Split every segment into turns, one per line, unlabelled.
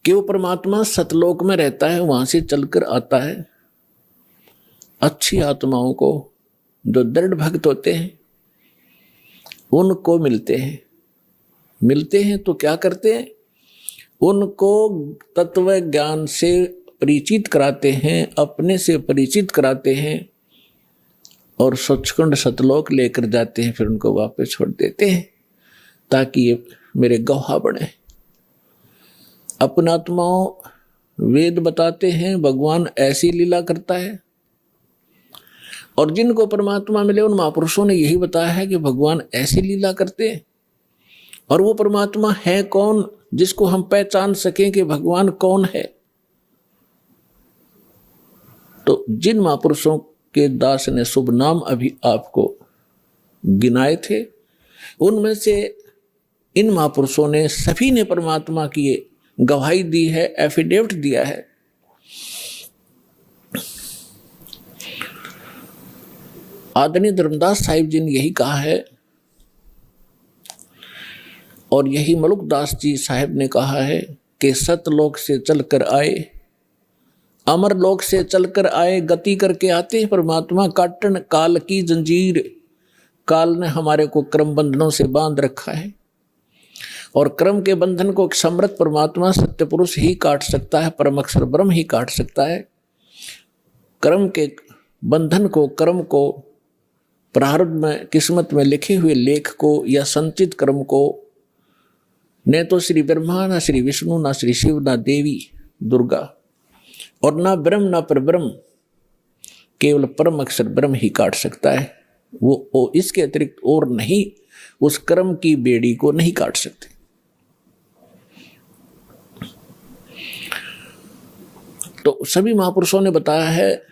कि वो परमात्मा सतलोक में रहता है, वहां से चलकर आता है। अच्छी आत्माओं को, जो दृढ़ भक्त होते हैं, उनको मिलते हैं तो क्या करते हैं? उनको तत्व ज्ञान से परिचित कराते हैं, अपने से परिचित कराते हैं और सचखंड सतलोक लेकर जाते हैं। फिर उनको वापस छोड़ देते हैं ताकि ये मेरे गवाह बने। अपने आत्माओं वेद बताते हैं भगवान ऐसी लीला करता है, और जिनको परमात्मा मिले उन महापुरुषों ने यही बताया है कि भगवान ऐसी लीला करते हैं। और वो परमात्मा है कौन जिसको हम पहचान सकें कि भगवान कौन है? तो जिन महापुरुषों के दास ने शुभ नाम अभी आपको गिनाए थे, उनमें से इन महापुरुषों ने सभी ने परमात्मा की गवाही दी है, एफिडेविट दिया है। आदरणीय धर्मदास साहिब जी ने यही कहा है, और यही मलुकदास जी साहिब ने कहा है कि सतलोक से चलकर आए, अमर लोक से चलकर आए, गति करके आते हैं परमात्मा। काटन काल की जंजीर, काल ने हमारे को क्रम बंधनों से बांध रखा है, और क्रम के बंधन को समर्थ परमात्मा सत्य पुरुष ही काट सकता है, परम अक्षर ब्रह्म ही काट सकता है। क्रम के बंधन को, कर्म को, प्रारब्ध में किस्मत में लिखे हुए लेख को या संचित कर्म को न तो श्री ब्रह्मा, ना श्री विष्णु, ना श्री शिव, ना देवी दुर्गा, और ना ब्रह्म ना परब्रह्म, केवल परम अक्षर ब्रह्म ही काट सकता है। वो इसके अतिरिक्त और नहीं उस कर्म की बेड़ी को नहीं काट सकते। तो सभी महापुरुषों ने बताया है।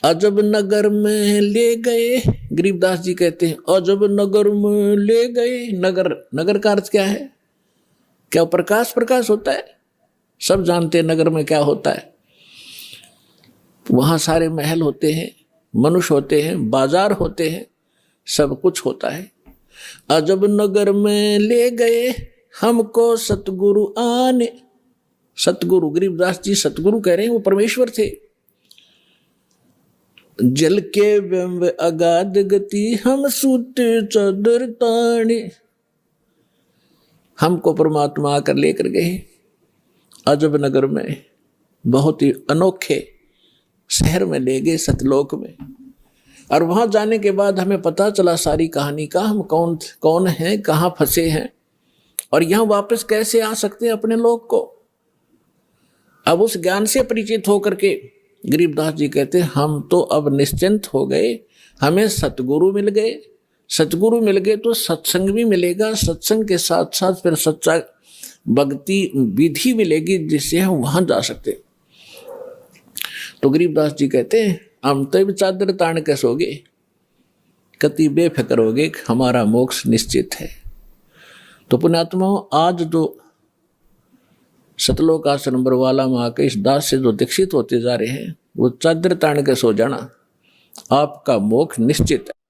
अजब नगर में ले गए, गरीबदास जी कहते हैं अजब नगर में ले गए। नगर का अर्थ क्या है? क्या प्रकाश होता है? सब जानते हैं नगर में क्या होता है। वहां सारे महल होते हैं, मनुष्य होते हैं, बाजार होते हैं, सब कुछ होता है। अजब नगर में ले गए हमको सतगुरु आने। सतगुरु, गरीबदास जी सतगुरु कह रहे हैं, वो परमेश्वर थे। जल के बिंब अगाध गति हम सूते चादर ताने। हमको परमात्मा आकर लेकर गए अजब नगर में, बहुत ही अनोखे शहर में ले गए, सतलोक में। और वहां जाने के बाद हमें पता चला सारी कहानी का, हम कौन हैं, कहाँ फंसे हैं, और यहां वापस कैसे आ सकते हैं अपने लोक को। अब उस ज्ञान से परिचित होकर के गरीबदास जी कहते हैं हम तो अब निश्चिंत हो गए, हमें सतगुरु मिल गए। सतगुरु मिल गए तो सत्संग भी मिलेगा, सत्संग के साथ साथ फिर सच्चा भक्ति विधि मिलेगी जिससे हम वहां जा सकते। तो गरीबदास जी कहते हैं हम तो चादर तान के सोगे, कति बेफिक्र होगे, हमारा मोक्ष निश्चित है। तो पुण्यात्माओं, आज जो सतलोक आश्रम बरवाला में आकर इस दास से जो दीक्षित होते जा रहे हैं, वो चादर तान के सो जाना, आपका मोक्ष निश्चित है।